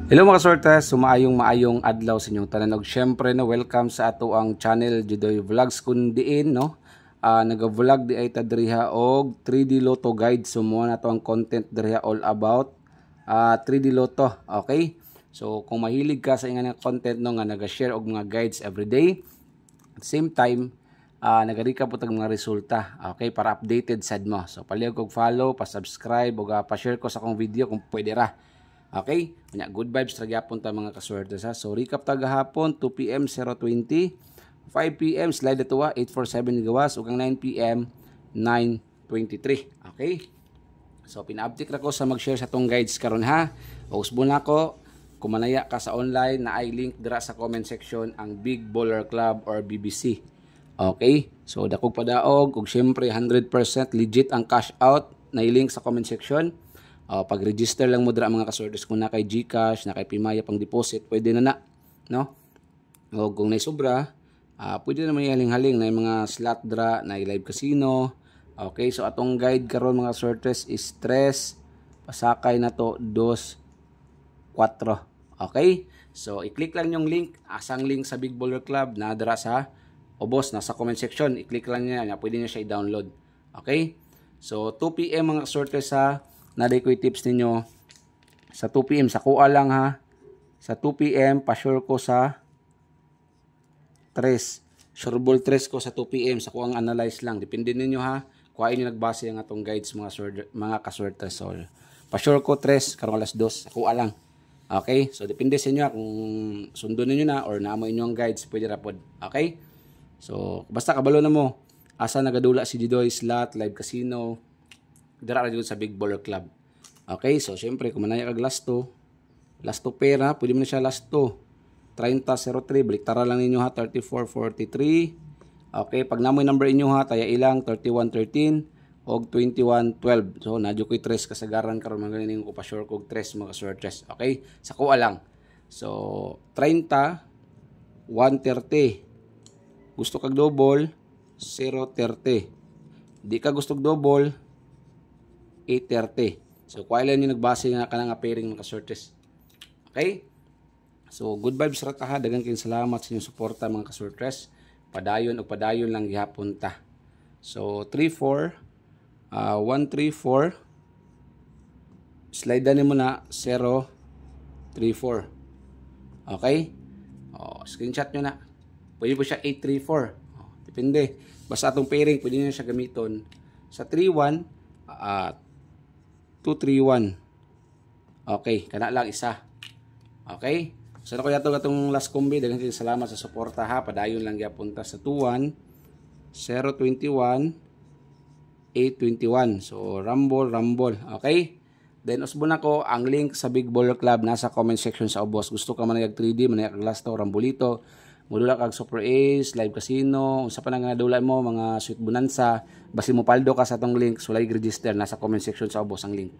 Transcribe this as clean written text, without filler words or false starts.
Hello mga sortes, maayong adlaw sa inyong tanan. Og syempre no, welcome sa ato ang channel Judoy Vlogs kun diin no. Naga-vlog di ay ta diriha og 3D Lotto guide. So mo na to ang content diriha all about 3D Lotto, okay? So kung mahilig ka sa nga content no nga naga-share og mga guides every day. At the same time, nagarika po tag mga resulta, okay, para updated sad mo. So palihog kog follow, pa-subscribe ug pa-share ko sa akong video kung pwede ra. Okay? Good vibes ra gyapon ta mga kaswerte sa. So recap ta gahapon 2 PM 0:20, 5 PM slide atuwa 847 gawas ug ang 9 PM 9:23. Okay? So pina-update ra ko sa mag-share sa tong guides karon ha. Usbon nako kung manaya ka sa online na ay link dira sa comment section ang Big Baller Club or BBC. Okay? So dakog padaog ug syempre 100% legit ang cash out na i-link sa comment section. Pag-register lang mo dira mga kasortes kung na kay GCash, na kay Pimaya pang deposit, pwede na no? O kung nay sobra, pwede na may haling-haling na mga slot dra, na live casino. Okay, so atong guide karon mga kasortes is 3 pasakay na to 2 4. Okay? So i-click lang yung link, asang link sa Big Baller Club na dira sa boss nasa comment section. I-click lang niya, pwede niya siya i-download. Okay? So 2 PM mga kasortes sa naday ko tips ninyo sa 2 PM sa kuha lang ha. Sa 2 PM pa-sure ko sa 3. Sureball 3 ko sa 2 PM sa kuang analyze lang. Depende ninyo ha. Kuhain niyo nagbase ang atong guides mga kaswerte sol. Pa-sure ko 3 karong alas 2 sa kuha lang. Okay? So depende sa inyo kung sundon niyo na or naamo inyo ang guides, pwede ra pod. Okay? So basta kabalo na mo asa nagadula si Jidoy slot live casino dira ra sa Big Baller Club. Okay, so syempre kung manaya kag last 2 pera, pwede mo na siya last 2 3003, baliktara lang ninyo ha 3443. Okay, pag namoy number inyo ha taya ilang 3113 og 2112. So nadyo koy 3 kasagaran karon mga ganin ko pa sure kog 3 mga sortes. Okay, sa kuha lang. So 30 130. Gusto kag double 030. Di ka gusto double 830. So kuha lang yung nagbase nga ka nga pairing mga kasortes. Okay? So good vibes ra ta ha. Daghang kayong salamat sa inyong suporta mga kasortes. Padayon o padayon lang gihapon ta. So 34 134 slide na mo na 034. Okay? Screenshot nyo na. Pwede po siya 834. Depende. Basta atong pairing pwede nyo siya gamiton. Sa 31 231. Okay, kana lang isa. Okay? So na ko yato gatong last combi, daghang salamat sa suporta ha. Padayon lang gyapon ta sa 21 021 821. So rumble. Okay? Then usbon ako ang link sa Big Baller Club nasa comment section sa ubos. Gusto ka man nag 3D, man kag last to rambolito, modula kag Super Ace, live casino, unsa pa nga dula mo mga sweet bonanza, basi mo paldo ka sa tong link, sulay register nasa comment section sa ubos ang link.